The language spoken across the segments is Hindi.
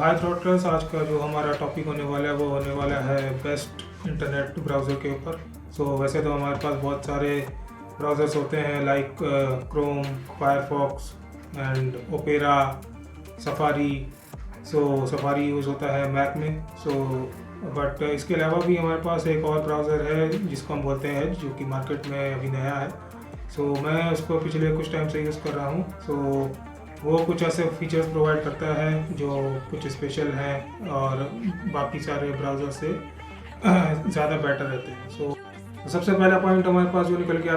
हाय थ्रॉटलर्स, आज का जो हमारा टॉपिक होने वाला है वो होने वाला है बेस्ट इंटरनेट ब्राउज़र के ऊपर। वैसे तो हमारे पास बहुत सारे ब्राउज़र्स होते हैं like Chrome, Firefox and opera, safari. Safari use होता है मैक में। बट इसके अलावा भी हमारे पास एक और ब्राउज़र है जिसको हम बोलते हैं एज, जो कि मार्केट में अभी नया है। मैं उसको पिछले कुछ टाइम से यूज़ कर रहा हूँ। वो कुछ ऐसे फीचर्स प्रोवाइड करता है जो कुछ स्पेशल हैं और बाकी सारे ब्राउज़र से ज़्यादा बेटर रहते हैं। सबसे पहला पॉइंट हमारे पास जो निकल के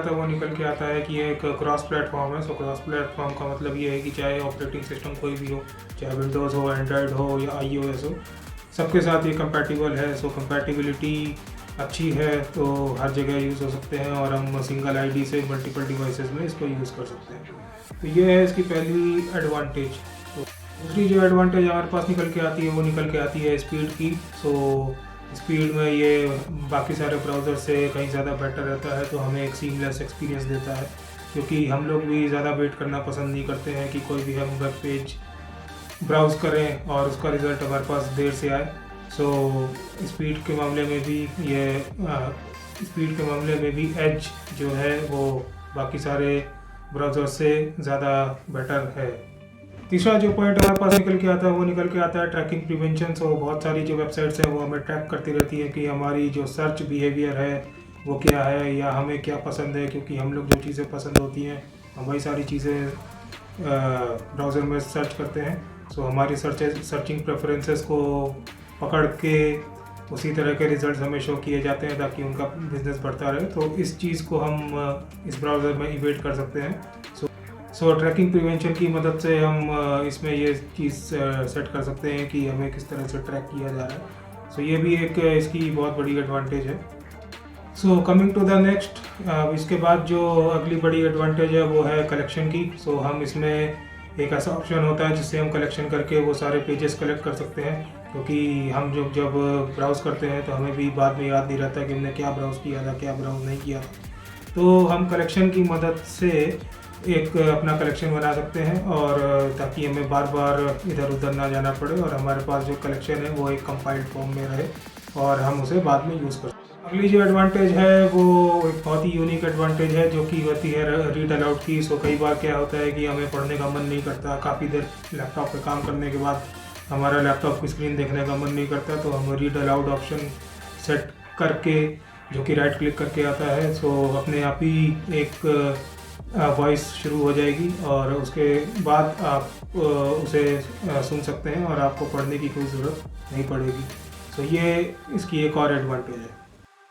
आता है कि ये एक क्रॉस प्लेटफॉर्म है। क्रॉस प्लेटफॉर्म का मतलब ये है कि चाहे ऑपरेटिंग सिस्टम कोई भी हो, चाहे विंडोज़ हो, एंड्रॉयड हो या iOS हो, सबके साथ ये कंपैटिबल है। कंपैटिबिलिटी अच्छी है तो हर जगह यूज़ हो सकते हैं और हम सिंगल आईडी से मल्टीपल डिवाइसेस में इसको यूज़ कर सकते हैं। तो ये है इसकी पहली एडवांटेज। तो दूसरी जो एडवांटेज हमारे पास निकल के आती है वो निकल के आती है स्पीड की। स्पीड में ये बाकी सारे ब्राउज़र से कहीं ज़्यादा बेटर रहता है, तो हमें एक सीमलेस एक्सपीरियंस देता है, क्योंकि हम लोग भी ज़्यादा वेट करना पसंद नहीं करते हैं कि कोई भी हम वेब पेज ब्राउज़ करें और उसका रिज़ल्ट हमारे पास देर से आए। स्पीड के मामले में भी एज जो है वो बाकी सारे ब्राउज़र से ज़्यादा बेटर है। तीसरा जो पॉइंट हमारे पास निकल के आता है ट्रैकिंग प्रिवेंशन। बहुत सारी जो वेबसाइट्स हैं वो हमें ट्रैक करती रहती है कि हमारी जो सर्च बिहेवियर है वो क्या है या हमें क्या पसंद है, क्योंकि हम लोग जो चीज़ें पसंद होती हैं हम वही सारी चीज़ें ब्राउज़र में सर्च करते हैं। हमारी सर्चिंग प्रेफरेंसेस को पकड़ के उसी तरह के रिजल्ट्स हमें शो किए जाते हैं ताकि उनका बिजनेस बढ़ता रहे। तो इस चीज़ को हम इस ब्राउज़र में इवेट कर सकते हैं। ट्रैकिंग प्रिवेंशन की मदद से हम इसमें ये चीज़ सेट कर सकते हैं कि हमें किस तरह से ट्रैक किया जा रहा है। ये भी एक इसकी बहुत बड़ी एडवांटेज है। कमिंग टू द नेक्स्ट, इसके बाद जो अगली बड़ी एडवांटेज है वो है कलेक्शन की। हम इसमें एक ऐसा ऑप्शन होता है जिससे हम कलेक्शन करके वो सारे पेजेस कलेक्ट कर सकते हैं, क्योंकि हम जब ब्राउज़ करते हैं तो हमें भी बाद में याद नहीं रहता कि हमने क्या ब्राउज़ किया था, क्या ब्राउज़ नहीं किया था। तो हम कलेक्शन की मदद से एक अपना कलेक्शन बना सकते हैं, और ताकि हमें बार बार इधर उधर ना जाना पड़े और हमारे पास जो कलेक्शन है वो एक कंपाइल्ड फॉर्म में रहे और हम उसे बाद में यूज़ कर सकते हैं। अगली जो एडवांटेज है वो एक बहुत ही यूनिक एडवांटेज है जो कि होती है रीड अलाउड की। कई बार क्या होता है कि हमें पढ़ने का मन नहीं करता, काफ़ी देर लैपटॉप पे काम करने के बाद हमारा लैपटॉप की स्क्रीन देखने का मन नहीं करता, तो हम रीड अलाउड ऑप्शन सेट करके, जो कि राइट क्लिक करके आता है, अपने आप ही एक वॉइस शुरू हो जाएगी और उसके बाद आप उसे सुन सकते हैं और आपको पढ़ने की कोई ज़रूरत नहीं पड़ेगी। ये इसकी एक और एडवांटेज है।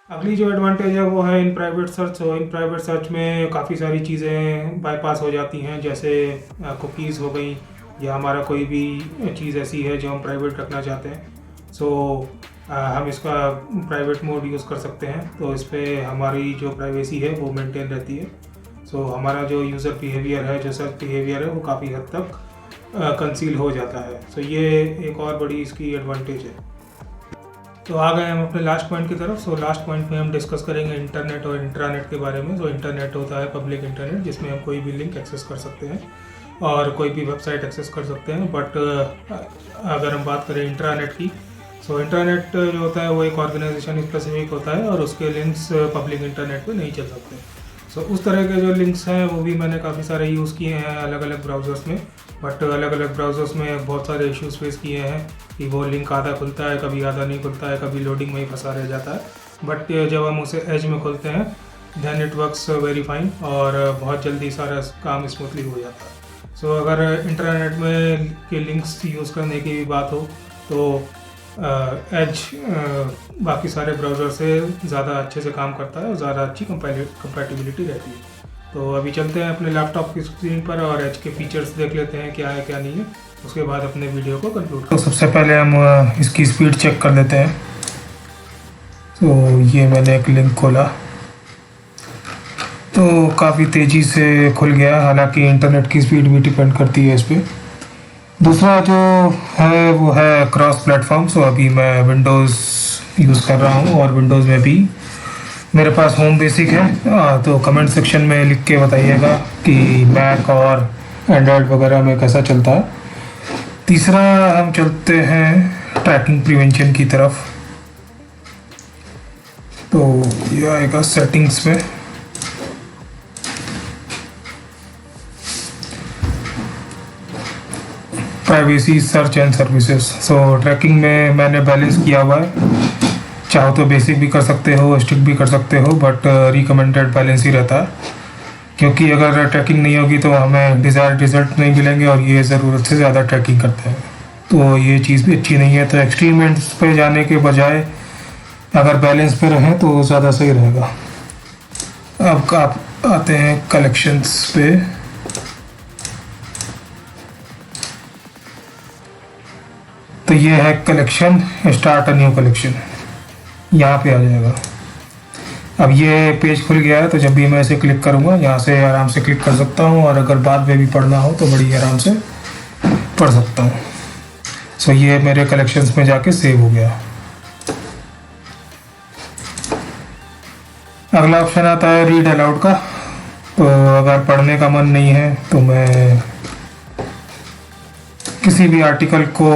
अगली जो एडवांटेज है वो है इन प्राइवेट सर्च। इन प्राइवेट सर्च में काफ़ी सारी चीज़ें बाईपास हो जाती हैं, जैसे कुकीज़ हो गई या हमारा कोई भी चीज़ ऐसी है जो हम प्राइवेट रखना चाहते हैं। हम इसका प्राइवेट मोड यूज़ कर सकते हैं, तो इस पर हमारी जो प्राइवेसी है वो मेंटेन रहती है। हमारा जो यूज़र बिहेवियर है, जो सर्च बिहेवियर है, वो काफ़ी हद तक कंसील हो जाता है। ये एक और बड़ी इसकी एडवांटेज है। तो आ गए हम अपने लास्ट पॉइंट की तरफ। लास्ट पॉइंट में हम डिस्कस करेंगे इंटरनेट और इंट्रानेट के बारे में। इंटरनेट होता है पब्लिक इंटरनेट, जिसमें हम कोई भी लिंक एक्सेस कर सकते हैं और कोई भी वेबसाइट एक्सेस कर सकते हैं। बट अगर हम बात करें इंट्रानेट की, इंटरनेट जो होता है वो एक ऑर्गेनाइजेशन स्पेसिफिक होता है और उसके लिंक्स पब्लिक इंटरनेट पे नहीं चल सकते। उस तरह के जो लिंक्स हैं वो भी मैंने काफ़ी सारे यूज़ किए हैं अलग अलग ब्राउज़र्स में। बट अलग अलग ब्राउज़र्स में बहुत सारे इश्यूज़ फेस किए हैं कि वो लिंक आधा खुलता है, कभी आधा नहीं खुलता है, कभी लोडिंग में ही फंसा रह जाता है। बट जब हम उसे एज में खोलते हैं then it works very fine और बहुत जल्दी सारा काम स्मूथली हो जाता है। अगर इंटरनेट में के लिंक्स यूज़ करने की भी बात हो तो एज बाकी सारे ब्राउज़र से ज़्यादा अच्छे से काम करता है और ज़्यादा अच्छी कंपैटिबिलिटी रहती है। तो अभी चलते हैं अपने लैपटॉप की स्क्रीन पर और एज के फीचर्स देख लेते हैं क्या है क्या नहीं है, उसके बाद अपने वीडियो को कंक्लूड। तो सबसे पहले हम इसकी स्पीड चेक कर लेते हैं। ये मैंने एक लिंक खोला तो काफ़ी तेज़ी से खुल गया, हालांकि इंटरनेट की स्पीड भी डिपेंड करती है इस पर। दूसरा जो है वो है क्रॉस प्लेटफॉर्म। अभी मैं विंडोज़ यूज़ कर रहा हूँ और विंडोज़ में भी मेरे पास होम बेसिक है। तो कमेंट सेक्शन में लिख के बताइएगा कि मैक और एंड्रॉयड वगैरह में कैसा चलता है। तीसरा हम चलते हैं ट्रैकिंग प्रिवेंशन की तरफ। तो ये आएगा सेटिंग्स में, privacy search and services. So tracking में मैंने बैलेंस किया हुआ है, चाहो तो बेसिक भी कर सकते हो, स्टिक भी कर सकते हो, बट रिकमेंडेड बैलेंस ही रहता है, क्योंकि अगर ट्रैकिंग नहीं होगी तो हमें डिज़ायर्ड रिजल्ट नहीं मिलेंगे और ये ज़रूरत से ज़्यादा ट्रैकिंग करते हैं, तो ये चीज़ भी अच्छी नहीं है। तो एक्सट्रीम एंड्स पे जाने के बजाय अगर बैलेंस पे रहें तो ज़्यादा सही रहेगा। अब आप आते हैं कलेक्शंस पे। तो ये है collection, start a new collection, यहाँ पे आ जाएगा। अब ये पेज खुल गया है, तो जब भी मैं इसे क्लिक करूँगा यहाँ से आराम से क्लिक कर सकता हूँ, और अगर बाद में भी पढ़ना हो तो बड़ी आराम से पढ़ सकता हूँ। सो ये मेरे कलेक्शंस में जाके सेव हो गया। अगला ऑप्शन आता है रीड अलाउड का। तो अगर पढ़ने का मन नहीं है तो मैं किसी भी आर्टिकल को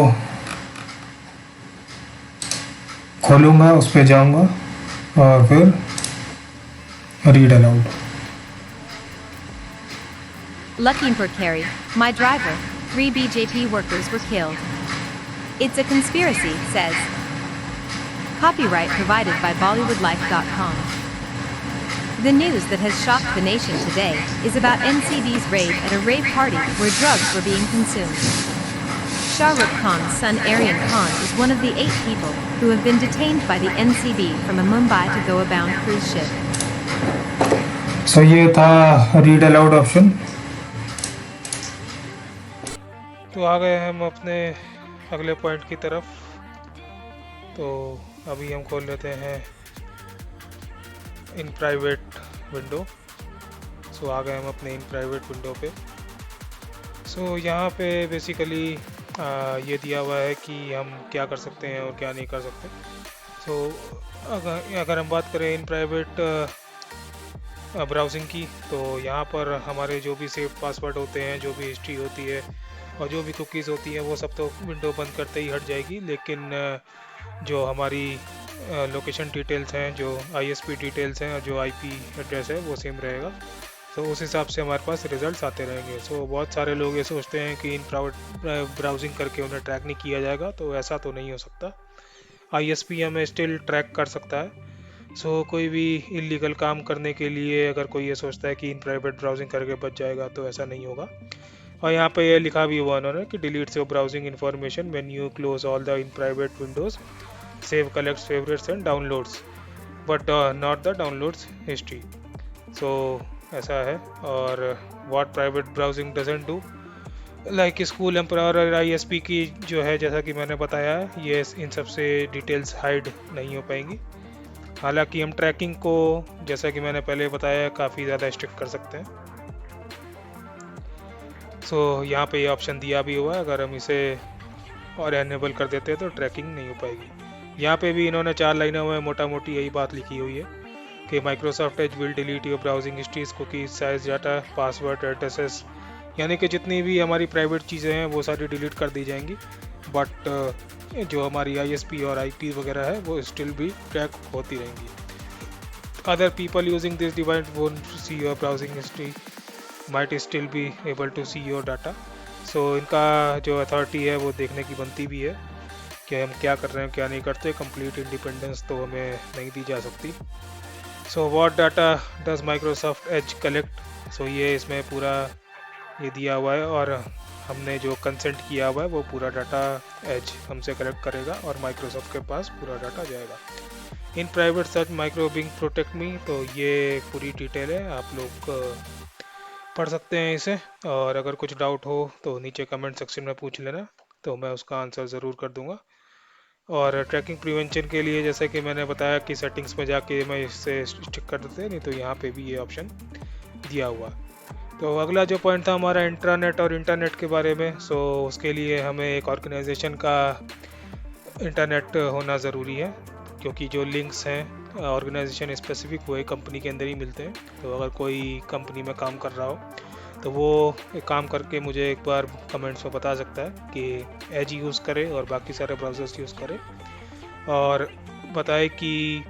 खोलूँगा, उस पर जाऊँगा और फिर read aloud. Lakhimpur Kheri, my driver, 3 BJP workers were killed. It's a conspiracy, says. Copyright provided by BollywoodLife.com. The news that has shocked the nation today is about NCB's raid at a rave party where drugs were being consumed. Shah Rukh Khan's son Aryan Khan is one of the 8 people who have been detained by the NCB from a Mumbai to Goa-bound cruise ship. So ये था रीड अलाउड ऑप्शन। तो आ गए हम अपने अगले पॉइंट की तरफ। तो अभी हम खोल लेते हैं इन प्राइवेट विंडो। सो आ गए हम अपने इन प्राइवेट विंडो पे। सो यहाँ पे बेसिकली ये दिया हुआ है कि हम क्या कर सकते हैं और क्या नहीं कर सकते। सो अगर हम बात करें इन प्राइवेट ब्राउजिंग की, तो यहाँ पर हमारे जो भी सेव पासवर्ड होते हैं, जो भी हिस्ट्री होती है और जो भी कुकीज़ होती हैं, वो सब तो विंडो बंद करते ही हट जाएगी। लेकिन जो हमारी लोकेशन डिटेल्स हैं, जो ISP डिटेल्स हैं और जो IP एड्रेस है वो सेम रहेगा। तो उस हिसाब से हमारे पास रिजल्ट्स आते रहेंगे। सो बहुत सारे लोग ये सोचते हैं कि इन ब्राउजिंग करके उन्हें ट्रैक नहीं किया जाएगा, तो ऐसा तो नहीं हो सकता। ISP हमें स्टिल ट्रैक कर सकता है। सो कोई भी इलीगल काम करने के लिए अगर कोई ये सोचता है कि इन प्राइवेट ब्राउजिंग करके बच जाएगा, तो ऐसा नहीं होगा। और यहाँ पे ये लिखा भी हुआ उन्होंने कि delete your browsing information when you close all the in private windows, save collects favourites and downloads but not the downloads history. So ऐसा है। और what private browsing doesn't do, like school employer और ISP की जो है, जैसा कि मैंने बताया है, ये इन सब से डिटेल्स हाइड नहीं हो पाएंगी। हालांकि हम ट्रैकिंग को, जैसा कि मैंने पहले बताया, काफ़ी ज़्यादा स्ट्रिक्ट कर सकते हैं। सो यहाँ पे ये ऑप्शन दिया भी हुआ है, अगर हम इसे और एनेबल कर देते हैं तो ट्रैकिंग नहीं हो पाएगी। यहाँ पे भी इन्होंने 4 लाइनों में मोटा मोटी यही बात लिखी हुई है कि Microsoft Edge will delete your browsing histories, cookies, size data, password, addresses, यानी कि जितनी भी हमारी प्राइवेट चीज़ें हैं वो सारी डिलीट कर दी जाएंगी। बट जो हमारी ISP और IP वगैरह है वो स्टिल भी ट्रैक होती रहेंगी। Other people using this device won't see your browsing history, might still be able to see your data. So इनका जो अथॉरिटी है वो देखने की बनती भी है कि हम क्या कर रहे हैं क्या नहीं करते। कंप्लीट इंडिपेंडेंस तो हमें नहीं दी जा सकती। So what data does Microsoft Edge collect, so ये इसमें पूरा ये दिया हुआ है, और हमने जो कंसेंट किया हुआ है वो पूरा डाटा एज हमसे कलेक्ट करेगा और माइक्रोसॉफ्ट के पास पूरा डाटा जाएगा। In private search micro Bing protect me, तो ये पूरी डिटेल है, आप लोग पढ़ सकते हैं इसे। और अगर कुछ डाउट हो तो नीचे कमेंट सेक्शन में पूछ लेना, तो मैं उसका आंसर ज़रूर कर दूंगा। और ट्रैकिंग प्रिवेंशन के लिए जैसे कि मैंने बताया कि सेटिंग्स में जाके मैं इससे स्टिक कर देते, नहीं तो यहाँ पे भी ये ऑप्शन दिया हुआ। तो अगला जो पॉइंट था हमारा इंट्रानेट और इंटरनेट के बारे में। सो उसके लिए हमें एक ऑर्गेनाइजेशन का इंटरनेट होना ज़रूरी है, क्योंकि जो लिंक्स हैं ऑर्गेनाइजेशन स्पेसिफिक वो एक कंपनी के अंदर ही मिलते हैं। तो अगर कोई कंपनी में काम कर रहा हो तो वो एक काम करके मुझे एक बार कमेंट्स में बता सकता है कि एज यूज़ करे और बाकी सारे ब्राउज़र्स यूज़ करे, और बताए कि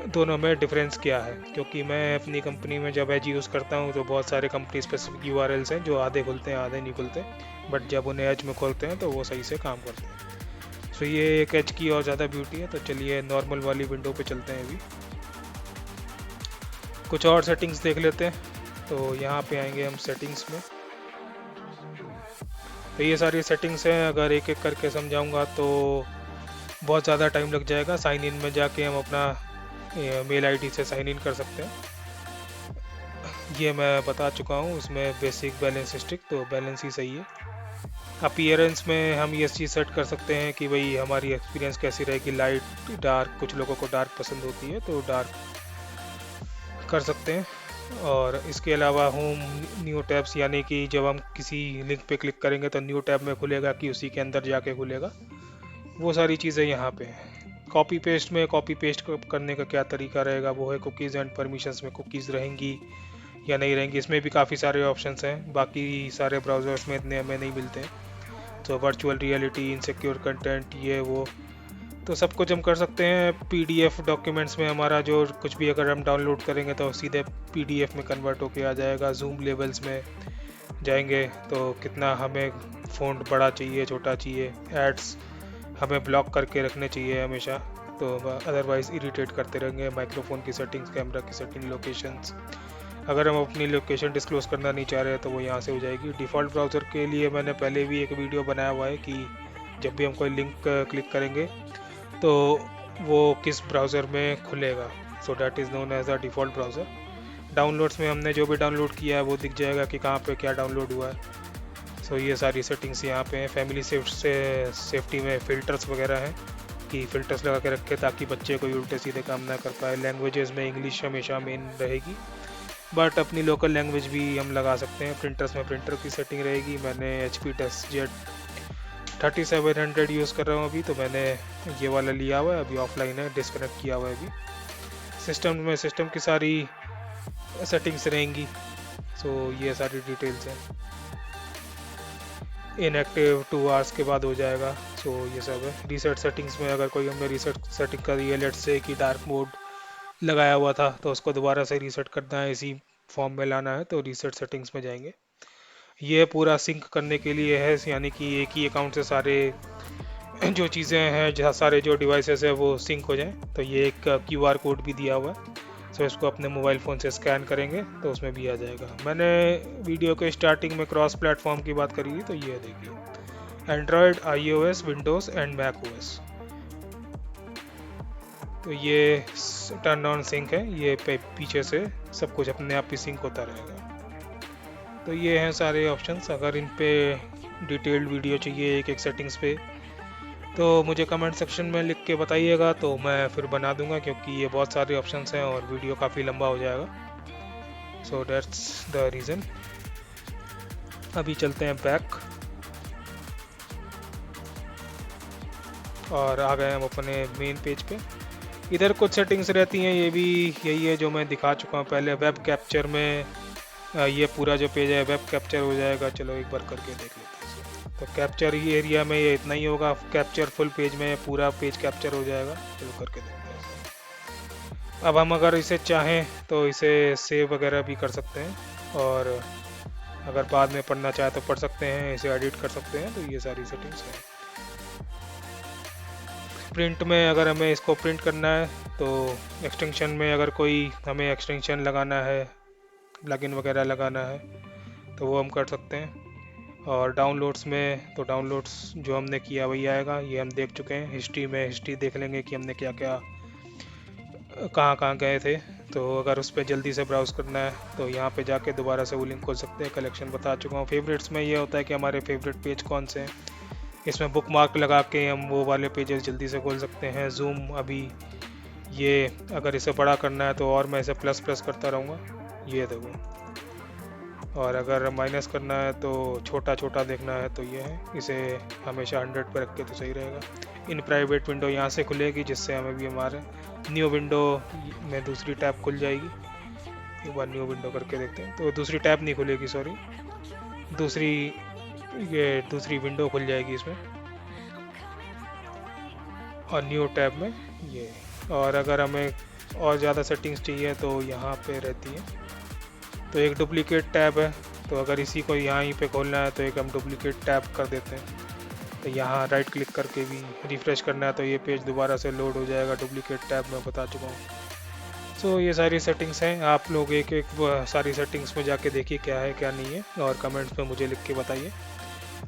दोनों में डिफरेंस क्या है। क्योंकि मैं अपनी कंपनी में जब एज यूज़ करता हूँ तो बहुत सारे कंपनी स्पेसिफिक URLs हैं जो आधे खुलते हैं आधे नहीं खुलते, बट जब उन्हें एज में खोलते हैं तो वो सही से काम करते हैं। सो ये एक एज की और ज़्यादा ब्यूटी है। तो चलिए नॉर्मल वाली विंडो पे चलते हैं। अभी कुछ और सेटिंग्स देख लेते हैं। तो यहाँ पे आएंगे हम सेटिंग्स में। तो ये सारी सेटिंग्स हैं, अगर एक एक करके समझाऊंगा तो बहुत ज़्यादा टाइम लग जाएगा। साइन इन में जाके हम अपना मेल आईडी से साइन इन कर सकते हैं, ये मैं बता चुका हूँ। उसमें बेसिक बैलेंस स्टिक, तो बैलेंस ही सही है। अपीयरेंस में हम ये चीज़ सेट कर सकते हैं कि भाई हमारी एक्सपीरियंस कैसी रहेगी, लाइट डार्क, कुछ लोगों को डार्क पसंद होती है तो डार्क कर सकते हैं। और इसके अलावा होम न्यू टैब्स, यानी कि जब हम किसी लिंक पे क्लिक करेंगे तो न्यू टैब में खुलेगा कि उसी के अंदर जाके खुलेगा, वो सारी चीज़ें यहाँ पे हैं। कॉपी पेस्ट में कॉपी पेस्ट करने का क्या तरीका रहेगा, वो है कुकीज़ एंड परमिशंस में कुकीज़ रहेंगी या नहीं रहेंगी। इसमें भी काफ़ी सारे ऑप्शंस हैं, बाकी सारे ब्राउज़र्स में इतने हमें नहीं मिलते हैं। तो वर्चुअल रियलिटी, इनसिक्योर कंटेंट, ये वो तो सब कुछ हम कर सकते हैं। PDF डॉक्यूमेंट्स में हमारा जो कुछ भी अगर हम डाउनलोड करेंगे तो सीधे PDF में कन्वर्ट होके आ जाएगा। जूम लेवल्स में जाएंगे तो कितना हमें फ़ॉन्ट बड़ा चाहिए छोटा चाहिए। एड्स हमें ब्लॉक करके रखने चाहिए हमेशा, तो अदरवाइज़ इरिटेट करते रहेंगे। माइक्रोफोन की सेटिंग्स, कैमरा की सेटिंग, लोकेशंस, अगर हम अपनी लोकेशन डिस्क्लोज करना नहीं चाह रहे तो वो यहाँ से हो जाएगी। डिफ़ॉल्ट ब्राउज़र के लिए मैंने पहले भी एक वीडियो बनाया हुआ है कि जब भी हम कोई लिंक क्लिक करेंगे तो वो किस ब्राउज़र में खुलेगा। So that is known as a default browser. Downloads में हमने जो भी डाउनलोड किया है वो दिख जाएगा कि कहाँ पे क्या डाउनलोड हुआ है। सो ये सारी सेटिंग्स यहाँ पे हैं। फैमिली सेफ्टी में फ़िल्टर्स वगैरह हैं कि फ़िल्टर्स लगा के रखें ताकि बच्चे कोई उल्टे सीधे काम ना कर पाए। लैंग्वेजेस में इंग्लिश हमेशा मेन रहेगी, बट अपनी लोकल लैंग्वेज भी हम लगा सकते हैं। प्रिंटर्स में प्रिंटर की सेटिंग रहेगी। मैंने HP TestJet 3700 यूज़ कर रहा हूँ अभी, तो मैंने ये वाला लिया हुआ है, अभी ऑफलाइन है, डिस्कनेक्ट किया हुआ है अभी। सिस्टम में सिस्टम की सारी सेटिंग्स रहेंगी। सो ये सारी डिटेल्स हैं। इनएक्टिव 2 आवर्स के बाद हो जाएगा। सो ये सब है। रीसेट सेटिंग्स में अगर कोई हमने रीसेट सेटिंग कर दी है, लेट्स से कि डार्क मोड लगाया हुआ था तो उसको दोबारा से रीसेट करना है, इसी फॉर्म में लाना है तो रीसेट सेटिंग्स में जाएंगे। ये पूरा सिंक करने के लिए है, यानी कि एक ही अकाउंट से सारे जो चीज़ें हैं, जहाँ सारे जो डिवाइसेस है वो सिंक हो जाएं। तो ये एक QR कोड भी दिया हुआ है। सो इसको अपने मोबाइल फ़ोन से स्कैन करेंगे तो उसमें भी आ जाएगा। मैंने वीडियो के स्टार्टिंग में क्रॉस प्लेटफॉर्म की बात करी थी, तो ये देखिए Android, iOS, Windows and Mac OS। तो ये टर्न ऑन सिंक है, ये पीछे से सब कुछ अपने आप ही सिंक होता रहेगा। तो ये हैं सारे ऑप्शंस। अगर इन पे डिटेल्ड वीडियो चाहिए एक एक सेटिंग्स पे तो मुझे कमेंट सेक्शन में लिख के बताइएगा, तो मैं फिर बना दूंगा, क्योंकि ये बहुत सारे ऑप्शंस हैं और वीडियो काफ़ी लंबा हो जाएगा। So that's the reason. अभी चलते हैं बैक और आ गए हम अपने मेन पेज पे। इधर कुछ सेटिंग्स रहती हैं, ये भी यही है जो मैं दिखा चुका हूँ पहले। वेब कैप्चर में ये पूरा जो पेज है वेब कैप्चर हो जाएगा। चलो एक बार करके देख लेते हैं। तो कैप्चर ही एरिया में ये इतना ही होगा। कैप्चर फुल पेज में पूरा पेज कैप्चर हो जाएगा। चलो करके देखते हैं। अब हम अगर इसे चाहें तो इसे सेव वगैरह भी कर सकते हैं, और अगर बाद में पढ़ना चाहे तो पढ़ सकते हैं, इसे एडिट कर सकते हैं। तो ये सारी सेटिंग्स हैं। प्रिंट में अगर हमें इसको प्रिंट करना है तो एक्सटेंशन में अगर कोई हमें एक्सटेंशन लगाना है, प्लगइन वगैरह लगाना है तो वो हम कर सकते हैं। और डाउनलोड्स में तो डाउनलोड्स जो हमने किया वही आएगा, ये हम देख चुके हैं। हिस्ट्री में हिस्ट्री देख लेंगे कि हमने क्या क्या कहाँ कहाँ गए थे। तो अगर उस पर जल्दी से ब्राउज़ करना है तो यहाँ पे जाके दोबारा से वो लिंक खोल सकते हैं। कलेक्शन बता चुका हूँ। फेवरेट्स में ये होता है कि हमारे फेवरेट पेज कौन से हैं, इसमें बुक मार्क लगा के हम वो वाले पेजेस जल्दी से खोल सकते हैं। जूम, अभी ये अगर इसे बड़ा करना है तो और मैं इसे प्लस करता रहूँगा, ये देखो। और अगर माइनस करना है तो छोटा छोटा देखना है तो ये है, इसे हमेशा 100 पर रख के तो सही रहेगा। इन प्राइवेट विंडो यहाँ से खुलेगी, जिससे हमें भी हमारे न्यू विंडो में दूसरी टैब खुल जाएगी। एक बार न्यू विंडो करके देखते हैं। तो दूसरी टैब नहीं खुलेगी, सॉरी, दूसरी विंडो खुल जाएगी इसमें, और न्यू टैब में ये। और अगर हमें और ज़्यादा सेटिंग्स चाहिए तो यहाँ पे रहती है। तो एक डुप्लीकेट टैब है, तो अगर इसी को यहाँ पे खोलना है तो एक हम डुप्लीकेट टैब कर देते हैं। तो यहाँ राइट क्लिक करके भी रिफ़्रेश करना है तो ये पेज दोबारा से लोड हो जाएगा। डुप्लीकेट टैब मैं बता चुका हूँ। सो ये सारी सेटिंग्स हैं, आप लोग एक एक सारी सेटिंग्स में जाके देखिए क्या है क्या नहीं है, और कमेंट्स में मुझे लिख के बताइए।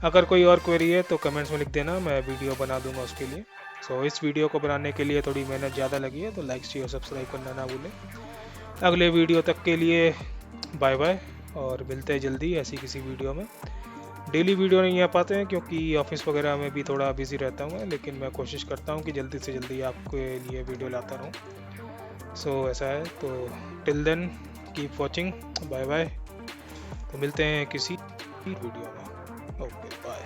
अगर कोई और क्वेरी है तो कमेंट्स में लिख देना, मैं वीडियो बना दूंगा उसके लिए। सो इस वीडियो को बनाने के लिए थोड़ी मेहनत ज़्यादा लगी है, तो लाइक शेयर सब्सक्राइब करना ना भूलें। अगले वीडियो तक के लिए बाय बाय, और मिलते हैं जल्दी ऐसी किसी वीडियो में। डेली वीडियो नहीं आ पाते हैं क्योंकि ऑफिस वगैरह में भी थोड़ा बिजी रहता हूँ, लेकिन मैं कोशिश करता हूँ कि जल्दी से जल्दी आपके लिए वीडियो लाता रहूँ। सो ऐसा है, तो till then keep watching, bye bye. तो मिलते हैं किसी वीडियो में, ओके बाय।